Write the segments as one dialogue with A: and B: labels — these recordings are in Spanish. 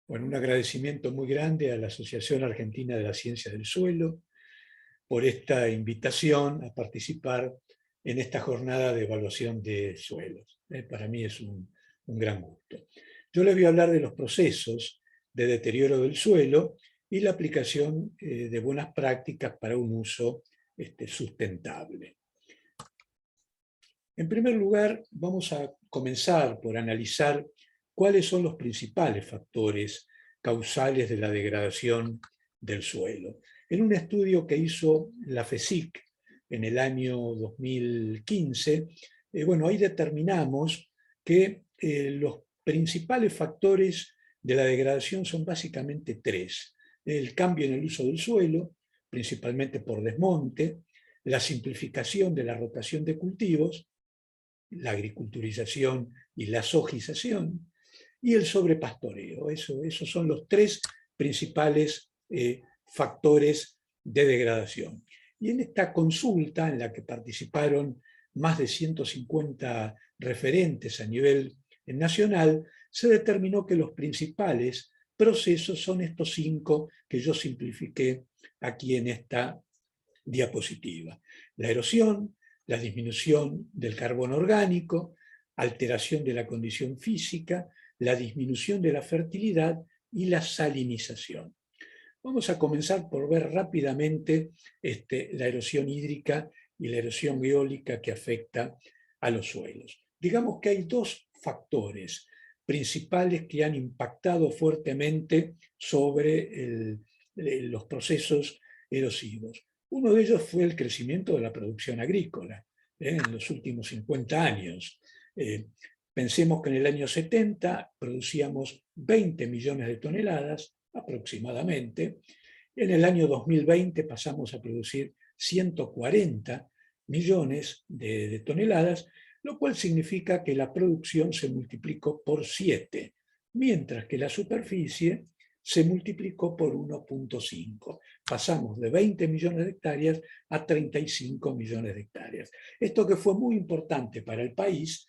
A: Bueno, un agradecimiento muy grande a la Asociación Argentina de la Ciencia del Suelo por esta invitación a participar en esta jornada de evaluación de suelos. Para mí es un gran gusto. Yo les voy a hablar de los procesos de deterioro del suelo y la aplicación de buenas prácticas para un uso sustentable. En primer lugar, vamos a comenzar por analizar cuáles son los principales factores causales de la degradación del suelo. En un estudio que hizo la FESIC en el año 2015, bueno, ahí determinamos que los principales factores de la degradación son básicamente tres. El cambio en el uso del suelo, principalmente por desmonte, la simplificación de la rotación de cultivos, la agriculturización y la sojización, y el sobrepastoreo. Esos son los tres principales factores de degradación. Y en esta consulta, en la que participaron más de 150 referentes a nivel nacional, se determinó que los principales procesos son estos cinco que yo simplifiqué aquí en esta diapositiva. La erosión, la disminución del carbono orgánico, alteración de la condición física, la disminución de la fertilidad y la salinización. Vamos a comenzar por ver rápidamente la erosión hídrica y la erosión eólica que afecta a los suelos. Digamos que hay dos factores principales que han impactado fuertemente sobre los procesos erosivos. Uno de ellos fue el crecimiento de la producción agrícola en los últimos 50 años. Pensemos que en el año 70 producíamos 20 millones de toneladas aproximadamente. En el año 2020 pasamos a producir 140 millones de toneladas, lo cual significa que la producción se multiplicó por 7, mientras que la superficie se multiplicó por 1.5. Pasamos de 20 millones de hectáreas a 35 millones de hectáreas. Esto, que fue muy importante para el país,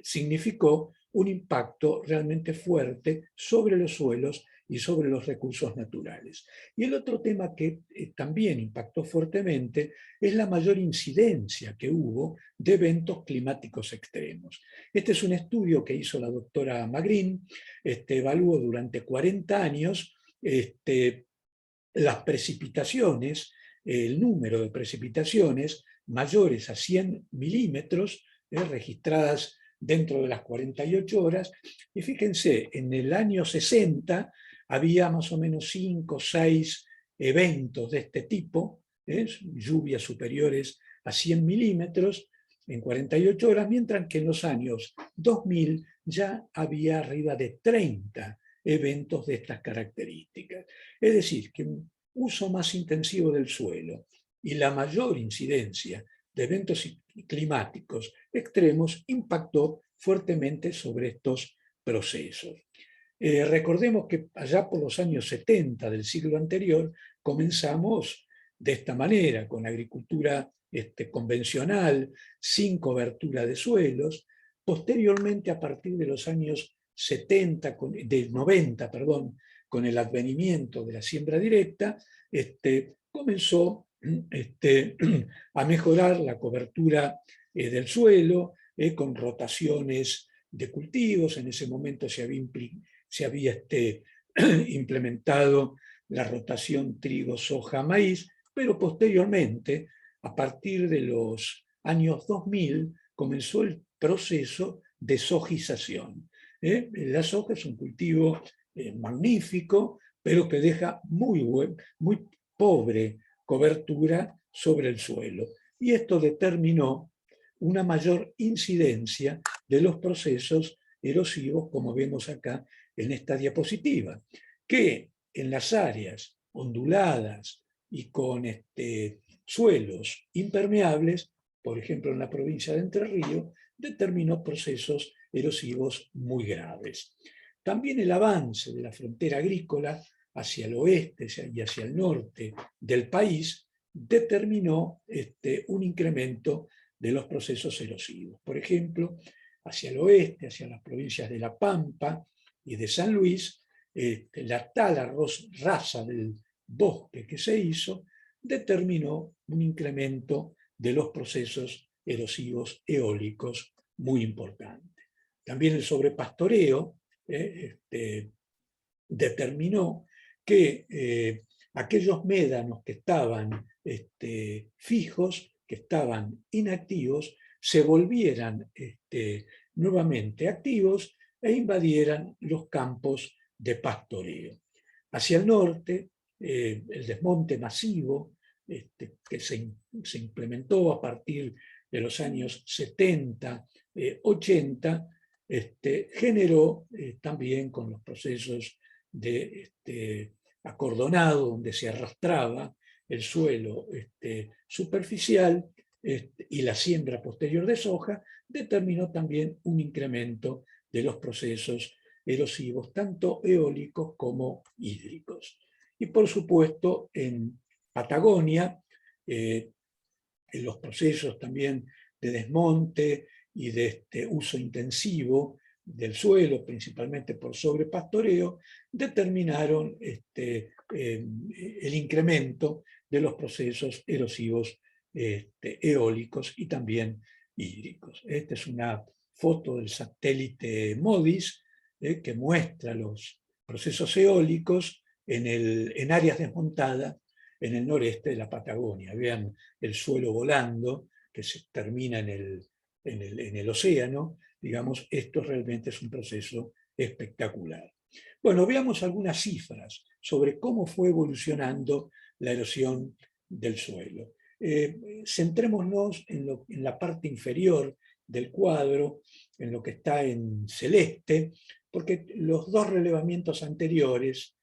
A: significó un impacto realmente fuerte sobre los suelos y sobre los recursos naturales. Y el otro tema que también impactó fuertemente es la mayor incidencia que hubo de eventos climáticos extremos. Este es un estudio que hizo la doctora Magrin, evaluó durante 40 años las precipitaciones, el número de precipitaciones mayores a 100 milímetros registradas dentro de las 48 horas, y fíjense, en el año 60 había más o menos 5 o 6 eventos de este tipo, lluvias superiores a 100 milímetros en 48 horas, mientras que en los años 2000 ya había arriba de 30 eventos de estas características. Es decir, que un uso más intensivo del suelo y la mayor incidencia de eventos climáticos extremos impactó fuertemente sobre estos procesos. Recordemos que allá por los años 70 del siglo anterior comenzamos de esta manera, con agricultura convencional, sin cobertura de suelos. Posteriormente, a partir de los años 90, perdón, con el advenimiento de la siembra directa, comenzó a mejorar la cobertura del suelo, con rotaciones de cultivos. En ese momento se había implementado la rotación trigo, soja, maíz, pero posteriormente, a partir de los años 2000, comenzó el proceso de sojización. La soja es un cultivo magnífico, pero que deja muy pobre cobertura sobre el suelo. Y esto determinó una mayor incidencia de los procesos erosivos, como vemos acá en esta diapositiva, que en las áreas onduladas y con suelos impermeables, por ejemplo en la provincia de Entre Ríos, determinó procesos erosivos muy graves. También el avance de la frontera agrícola hacia el oeste y hacia el norte del país determinó un incremento de los procesos erosivos. Por ejemplo, hacia el oeste, hacia las provincias de La Pampa, y de San Luis, la tala rasa del bosque que se hizo determinó un incremento de los procesos erosivos eólicos muy importante. También el sobrepastoreo determinó que aquellos médanos que estaban fijos, que estaban inactivos, se volvieran nuevamente activos e invadieran los campos de pastoreo. Hacia el norte, el desmonte masivo que se implementó a partir de los años 70, 80, generó también con los procesos de acordonado, donde se arrastraba el suelo superficial y la siembra posterior de soja, determinó también un incremento de los procesos erosivos, tanto eólicos como hídricos. Y por supuesto, en Patagonia, en los procesos también de desmonte y de uso intensivo del suelo, principalmente por sobrepastoreo, determinaron el incremento de los procesos erosivos eólicos y también hídricos. Esta es una foto del satélite MODIS que muestra los procesos eólicos en áreas desmontadas en el noreste de la Patagonia. Vean el suelo volando que se termina en el océano. Digamos, esto realmente es un proceso espectacular. Bueno, veamos algunas cifras sobre cómo fue evolucionando la erosión del suelo. Centrémonos en la parte inferior del cuadro, en lo que está en celeste, porque los dos relevamientos anteriores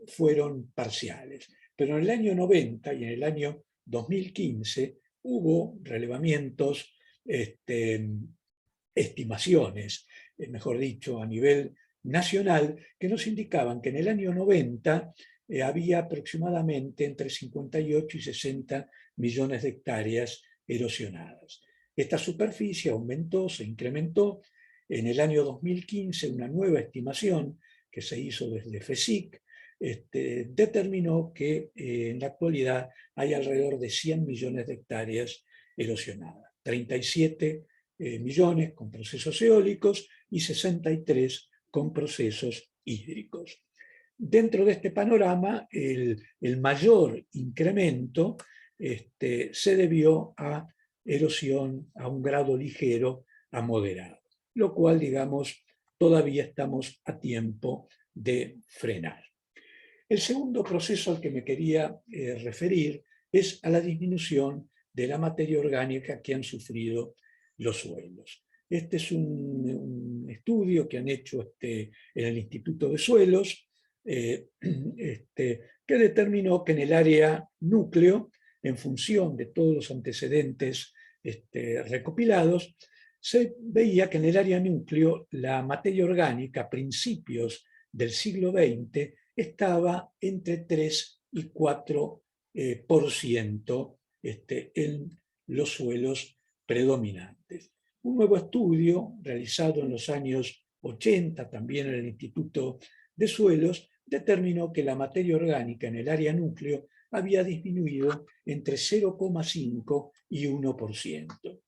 A: fueron parciales. Pero en el año 90 y en el año 2015 hubo relevamientos, estimaciones, mejor dicho, a nivel nacional, que nos indicaban que en el año 90 había aproximadamente entre 58 y 60 millones de hectáreas erosionadas. Esta superficie aumentó, se incrementó. En el año 2015, una nueva estimación que se hizo desde FESIC determinó que en la actualidad hay alrededor de 100 millones de hectáreas erosionadas. 37 millones con procesos eólicos y 63 con procesos hídricos. Dentro de este panorama, el mayor incremento se debió a erosión a un grado ligero a moderado, lo cual, digamos, todavía estamos a tiempo de frenar. El segundo proceso al que me quería referir es a la disminución de la materia orgánica que han sufrido los suelos. Este es un estudio que han hecho en el Instituto de Suelos, que determinó que en el área núcleo, en función de todos los antecedentes recopilados, se veía que en el área núcleo la materia orgánica a principios del siglo XX estaba entre 3 y 4% en los suelos predominantes. Un nuevo estudio realizado en los años 80, también en el Instituto de Suelos, determinó que la materia orgánica en el área núcleo había disminuido entre 0,5 y 1%.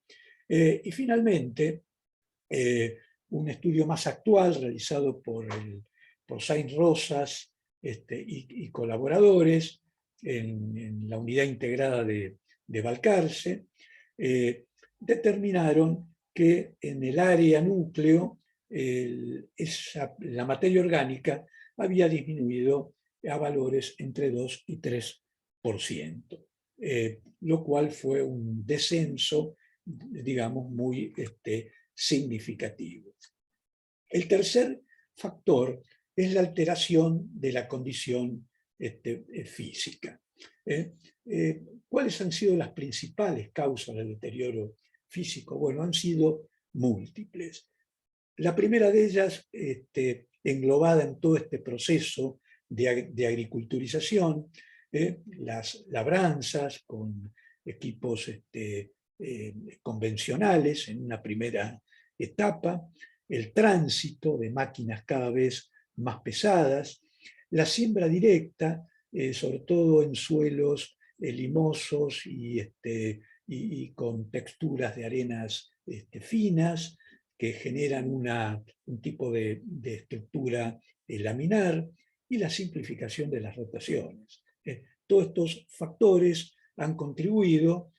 A: Y finalmente, un estudio más actual realizado por Sainz Rosas y colaboradores en la unidad integrada de Balcarce, determinaron que en el área núcleo la materia orgánica había disminuido a valores entre 2 y 3%, lo cual fue un descenso, digamos, muy significativo. El tercer factor es la alteración de la condición física. ¿Cuáles han sido las principales causas del deterioro físico? Bueno, han sido múltiples. La primera de ellas, englobada en todo este proceso de agriculturización, las labranzas con equipos convencionales en una primera etapa, el tránsito de máquinas cada vez más pesadas, la siembra directa, sobre todo en suelos limosos y con texturas de arenas finas, que generan un tipo de estructura laminar, y la simplificación de las rotaciones. Todos estos factores han contribuido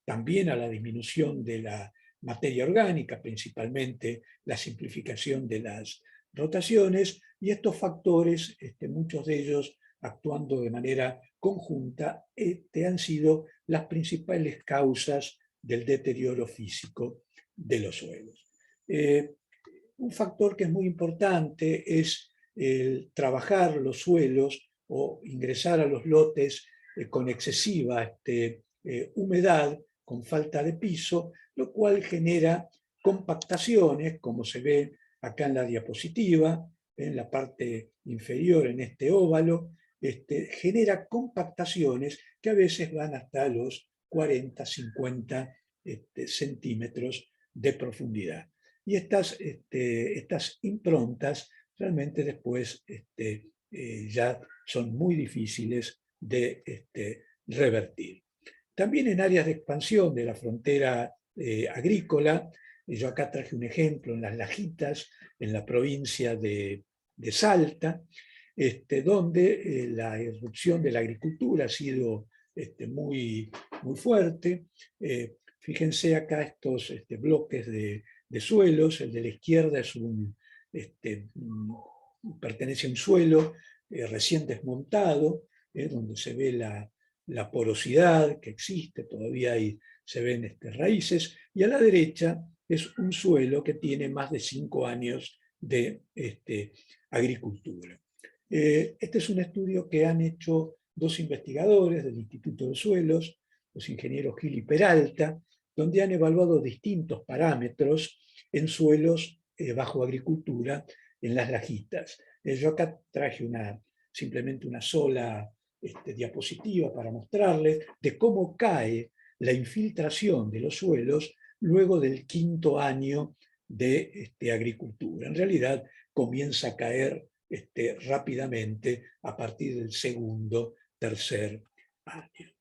A: también a la disminución de la materia orgánica, principalmente la simplificación de las rotaciones, y estos factores, muchos de ellos actuando de manera conjunta, han sido las principales causas del deterioro físico de los suelos. Un factor que es muy importante es el trabajar los suelos o ingresar a los lotes con excesiva humedad, con falta de piso, lo cual genera compactaciones, como se ve acá en la diapositiva, en la parte inferior, en este óvalo, genera compactaciones que a veces van hasta los 40, 50 centímetros de profundidad. Y estas improntas realmente después ya son muy difíciles de revertir. También en áreas de expansión de la frontera agrícola, yo acá traje un ejemplo en las Lajitas, en la provincia de Salta, donde la irrupción de la agricultura ha sido muy, muy fuerte. Fíjense acá estos bloques de suelos. El de la izquierda es pertenece a un suelo recién desmontado, donde se ve la porosidad que existe, todavía se ven raíces, y a la derecha es un suelo que tiene más de 5 años de agricultura. Este es un estudio que han hecho dos investigadores del Instituto de Suelos, los ingenieros Gil y Peralta, donde han evaluado distintos parámetros en suelos bajo agricultura en las Lajitas. Yo acá traje simplemente una sola diapositiva para mostrarles de cómo cae la infiltración de los suelos luego del 5.º año de agricultura. En realidad comienza a caer rápidamente a partir del 2.º, 3.er año.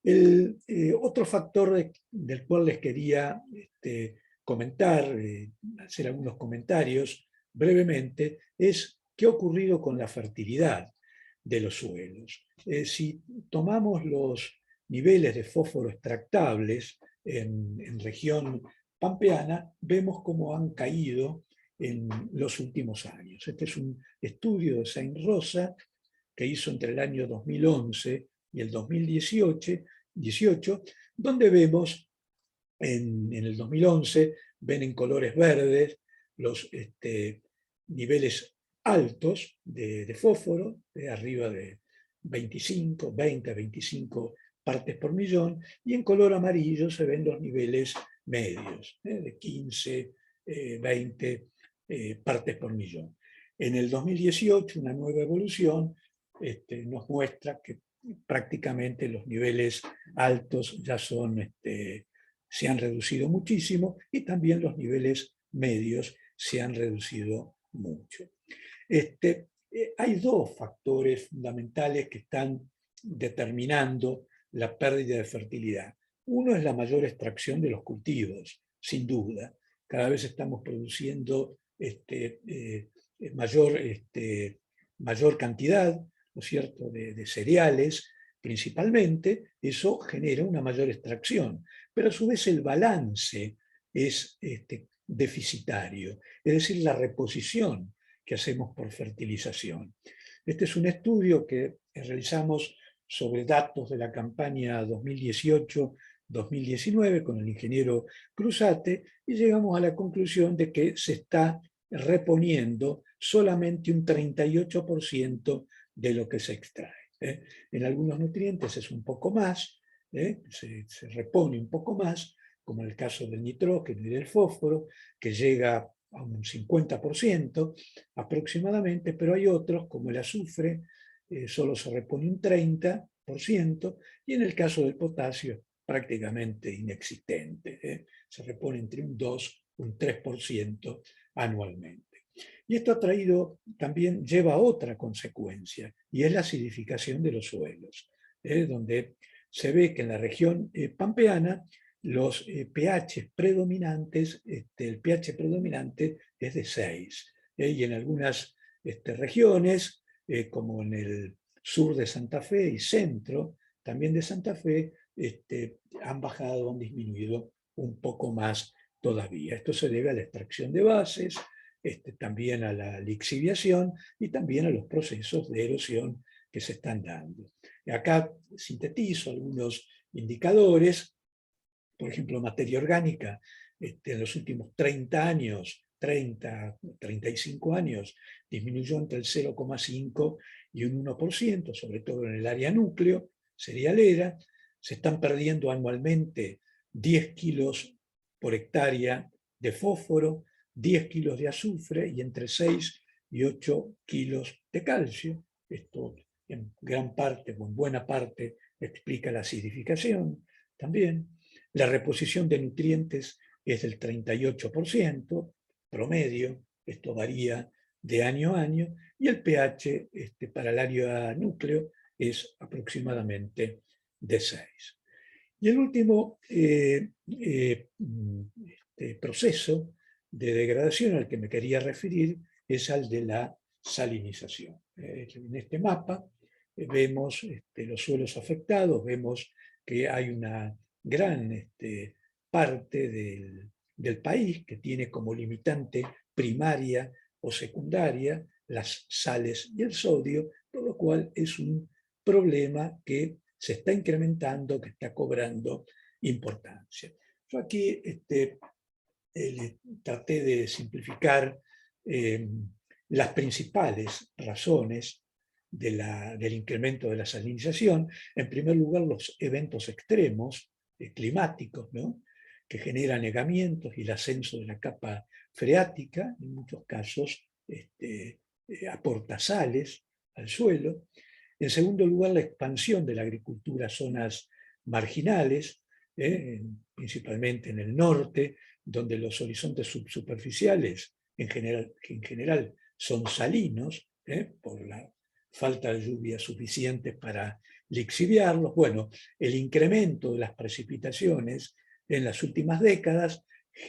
A: El otro factor del cual les quería comentar, hacer algunos comentarios brevemente, es qué ha ocurrido con la fertilidad de los suelos. Si tomamos los niveles de fósforo extractables en región pampeana, vemos cómo han caído en los últimos años. Este es un estudio de Saint Rosa que hizo entre el año 2011 y el 2018, donde vemos en el 2011, ven en colores verdes los niveles altos de fósforo, arriba de 25, 20, 25 partes por millón, y en color amarillo se ven los niveles medios, de 15, 20 partes por millón. En el 2018, una nueva evolución nos muestra que prácticamente los niveles altos ya se han reducido muchísimo, y también los niveles medios se han reducido mucho. Hay dos factores fundamentales que están determinando la pérdida de fertilidad. Uno es la mayor extracción de los cultivos, sin duda. Cada vez estamos produciendo mayor cantidad, ¿no es cierto?, de cereales, principalmente. Eso genera una mayor extracción, pero a su vez el balance es deficitario, es decir, la reposición que hacemos por fertilización. Este es un estudio que realizamos sobre datos de la campaña 2018-2019 con el ingeniero Cruzate, y llegamos a la conclusión de que se está reponiendo solamente un 38% de lo que se extrae. En algunos nutrientes es un poco más, se repone un poco más, como en el caso del nitrógeno y del fósforo, que llega a un 50% aproximadamente, pero hay otros, como el azufre, solo se repone un 30%, y en el caso del potasio prácticamente inexistente, se repone entre un 2 un 3% anualmente. Y esto ha traído, también lleva a otra consecuencia, y es la acidificación de los suelos, donde se ve que en la región pampeana los pH predominantes, el pH predominante es de 6, y en algunas regiones, como en el sur de Santa Fe y centro también de Santa Fe, han bajado, han disminuido un poco más todavía. Esto se debe a la extracción de bases, también a la lixiviación y también a los procesos de erosión que se están dando. Acá sintetizo algunos indicadores. Por ejemplo, materia orgánica, en los últimos 30 años, 35 años, disminuyó entre el 0,5 y un 1%, sobre todo en el área núcleo, cerealera. Se están perdiendo anualmente 10 kilos por hectárea de fósforo, 10 kilos de azufre y entre 6 y 8 kilos de calcio. Esto en gran parte o en buena parte explica la acidificación también. La reposición de nutrientes es del 38% promedio, esto varía de año a año, y el pH para el área núcleo es aproximadamente de 6. Y el último proceso de degradación al que me quería referir es al de la salinización. En este mapa vemos los suelos afectados, vemos que hay una gran parte del país que tiene como limitante primaria o secundaria las sales y el sodio, por lo cual es un problema que se está incrementando, que está cobrando importancia. Yo aquí traté de simplificar las principales razones del incremento de la salinización. En primer lugar, los eventos extremos climáticos, ¿no?, que generan anegamientos y el ascenso de la capa freática, en muchos casos aporta sales al suelo. En segundo lugar, la expansión de la agricultura a zonas marginales, principalmente en el norte, donde los horizontes subsuperficiales en general son salinos, por la falta de lluvia suficiente para lixiviarlos. Bueno, el incremento de las precipitaciones en las últimas décadas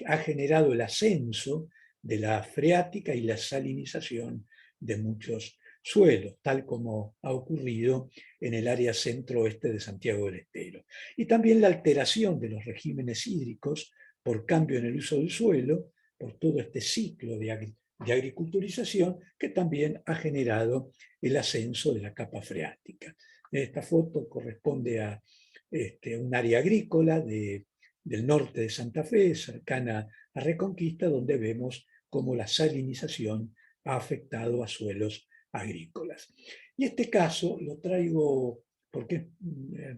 A: ha generado el ascenso de la freática y la salinización de muchos suelos, tal como ha ocurrido en el área centro-oeste de Santiago del Estero. Y también la alteración de los regímenes hídricos por cambio en el uso del suelo, por todo este ciclo de agriculturización que también ha generado el ascenso de la capa freática. Esta foto corresponde a un área agrícola del norte de Santa Fe, cercana a Reconquista, donde vemos cómo la salinización ha afectado a suelos agrícolas. Y este caso lo traigo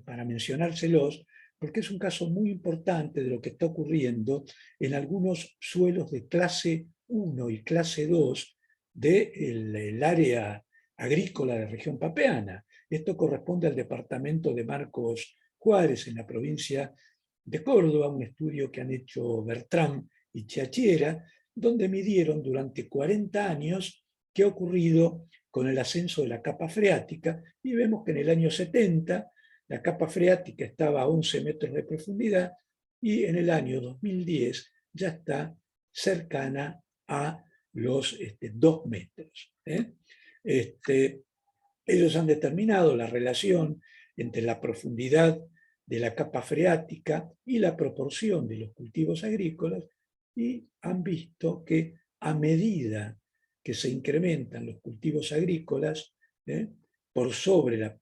A: para mencionárselos, porque es un caso muy importante de lo que está ocurriendo en algunos suelos de clase 1 y clase 2 del área agrícola de la región pampeana. Esto corresponde al departamento de Marcos Juárez, en la provincia de Córdoba, un estudio que han hecho Bertrán y Chiachiera, donde midieron durante 40 años qué ha ocurrido con el ascenso de la capa freática, y vemos que en el año 70 la capa freática estaba a 11 metros de profundidad y en el año 2010 ya está cercana a los 2 metros. Ellos han determinado la relación entre la profundidad de la capa freática y la proporción de los cultivos agrícolas, y han visto que a medida que se incrementan los cultivos agrícolas por sobre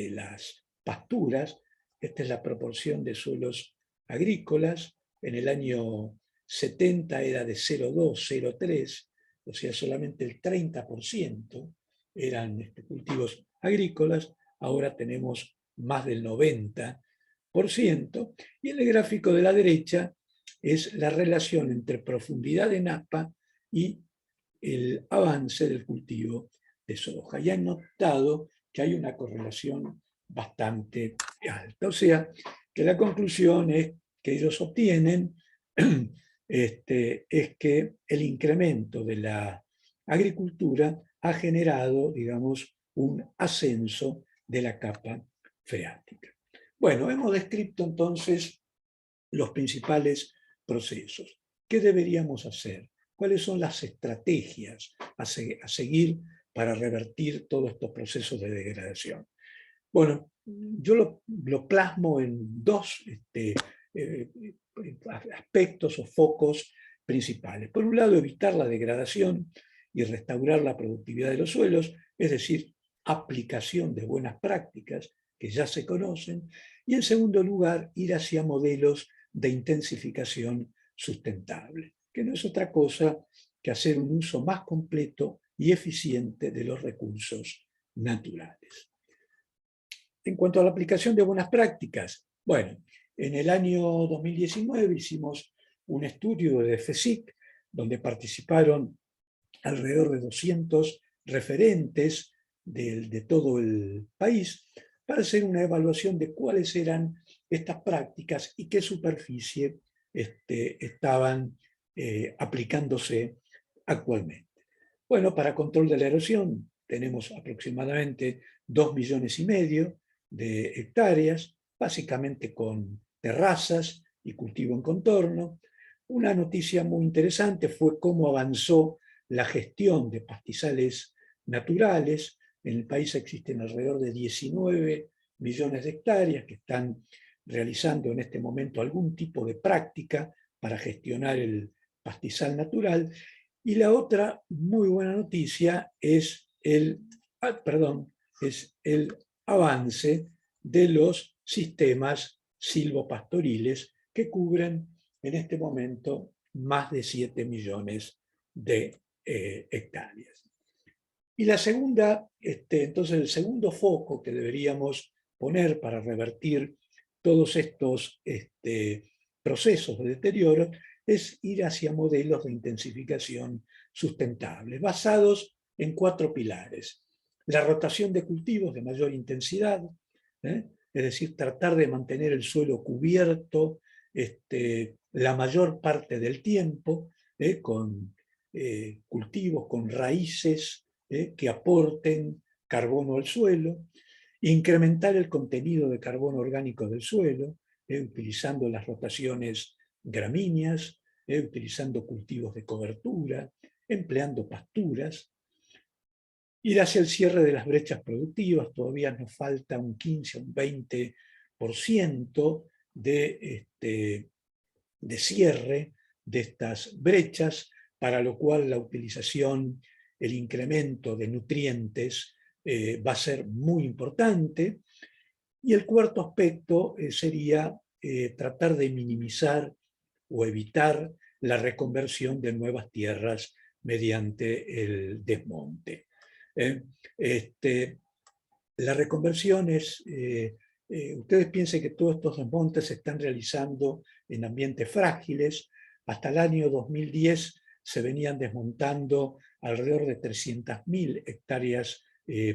A: las pasturas, esta es la proporción de suelos agrícolas, en el año 70 era de 0,2, 0,3, o sea, solamente el 30% eran cultivos agrícolas, ahora tenemos más del 90%, y en el gráfico de la derecha es la relación entre profundidad de napa y el avance del cultivo de soja. Y han notado que hay una correlación bastante alta. O sea, que la conclusión es que ellos obtienen es que el incremento de la agricultura ha generado, digamos, un ascenso de la capa freática. Bueno, hemos descrito entonces los principales procesos. ¿Qué deberíamos hacer? ¿Cuáles son las estrategias a seguir para revertir todos estos procesos de degradación? Bueno, yo lo plasmo en dos eh, aspectos o focos principales. Por un lado, evitar la degradación y restaurar la productividad de los suelos, es decir, aplicación de buenas prácticas que ya se conocen, y en segundo lugar, ir hacia modelos de intensificación sustentable, que no es otra cosa que hacer un uso más completo y eficiente de los recursos naturales. En cuanto a la aplicación de buenas prácticas, bueno, en el año 2019 hicimos un estudio de FESIC, donde participaron alrededor de 200 referentes de todo el país, para hacer una evaluación de cuáles eran estas prácticas y qué superficie estaban aplicándose actualmente. Bueno, para control de la erosión tenemos aproximadamente 2,5 millones de hectáreas, básicamente con terrazas y cultivo en contorno. Una noticia muy interesante fue cómo avanzó la gestión de pastizales naturales. En el país existen alrededor de 19 millones de hectáreas que están realizando en este momento algún tipo de práctica para gestionar el pastizal natural. Y la otra muy buena noticia es es el avance de los sistemas silvopastoriles que cubren en este momento más de 7 millones de hectáreas. Y la segunda, entonces el segundo foco que deberíamos poner para revertir todos estos procesos de deterioro es ir hacia modelos de intensificación sustentable, basados en 4 pilares. La rotación de cultivos de mayor intensidad, es decir, tratar de mantener el suelo cubierto la mayor parte del tiempo, con cultivos, con raíces que aporten carbono al suelo, incrementar el contenido de carbono orgánico del suelo, utilizando las rotaciones gramíneas, utilizando cultivos de cobertura, empleando pasturas, ir hacia el cierre de las brechas productivas. Todavía nos falta un 15 o un 20% de cierre de estas brechas, para lo cual la utilización, el incremento de nutrientes va a ser muy importante. Y el cuarto aspecto sería tratar de minimizar o evitar la reconversión de nuevas tierras mediante el desmonte. La reconversión es, ustedes piensen que todos estos desmontes se están realizando en ambientes frágiles. Hasta el año 2010 se venían desmontando alrededor de 300.000 hectáreas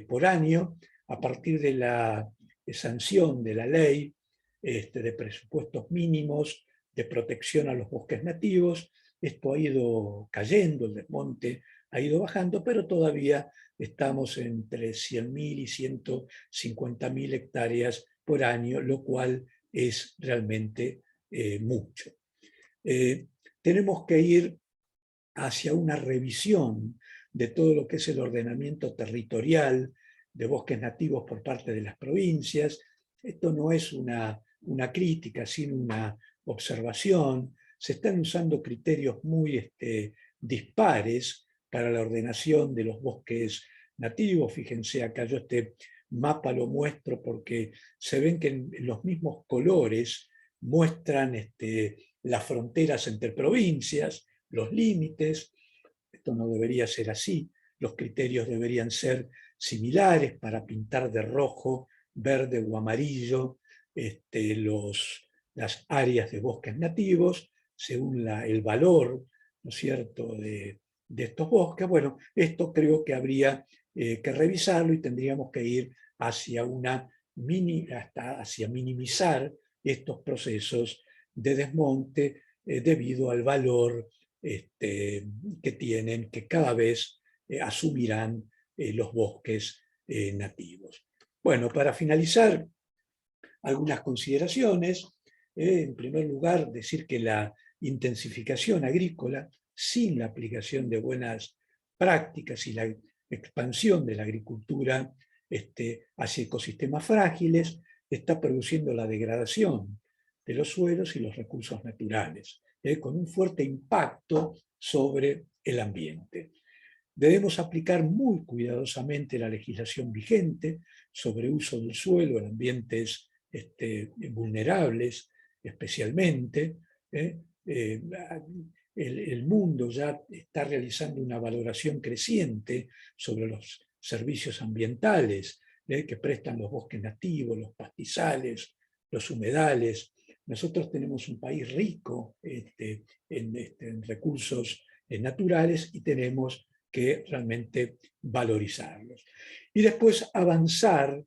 A: por año. A partir de la sanción de la ley de presupuestos mínimos de protección a los bosques nativos, esto ha ido cayendo, el desmonte ha ido bajando, pero todavía estamos entre 100.000 y 150.000 hectáreas por año, lo cual es realmente mucho. Tenemos que ir hacia una revisión de todo lo que es el ordenamiento territorial de bosques nativos por parte de las provincias. Esto no es una crítica, sino una observación. Se están usando criterios muy dispares para la ordenación de los bosques nativos. Fíjense, acá yo este mapa lo muestro porque se ven que en los mismos colores muestran las fronteras entre provincias, los límites. Esto no debería ser así. Los criterios deberían ser similares para pintar de rojo, verde o amarillo las áreas de bosques nativos según el valor, ¿no es cierto?, de estos bosques. Bueno, esto creo que habría que revisarlo y tendríamos que ir hacia hacia minimizar estos procesos de desmonte debido al valor que tienen, que cada vez asumirán los bosques nativos. Bueno, para finalizar, algunas consideraciones. En primer lugar, decir que la intensificación agrícola, sin la aplicación de buenas prácticas y la expansión de la agricultura hacia ecosistemas frágiles, está produciendo la degradación de los suelos y los recursos naturales, con un fuerte impacto sobre el ambiente. Debemos aplicar muy cuidadosamente la legislación vigente sobre uso del suelo en ambientes vulnerables, especialmente. El mundo ya está realizando una valoración creciente sobre los servicios ambientales que prestan los bosques nativos, los pastizales, los humedales. Nosotros tenemos un país rico en recursos naturales y tenemos que realmente valorizarlos. Y después avanzar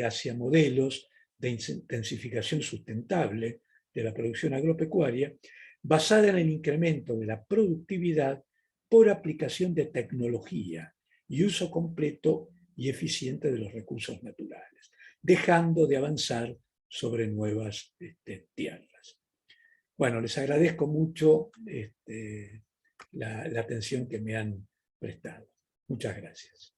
A: hacia modelos de intensificación sustentable de la producción agropecuaria basada en el incremento de la productividad por aplicación de tecnología y uso completo y eficiente de los recursos naturales, dejando de avanzar sobre nuevas tierras. Bueno, les agradezco mucho la atención que me han prestado. Muchas gracias.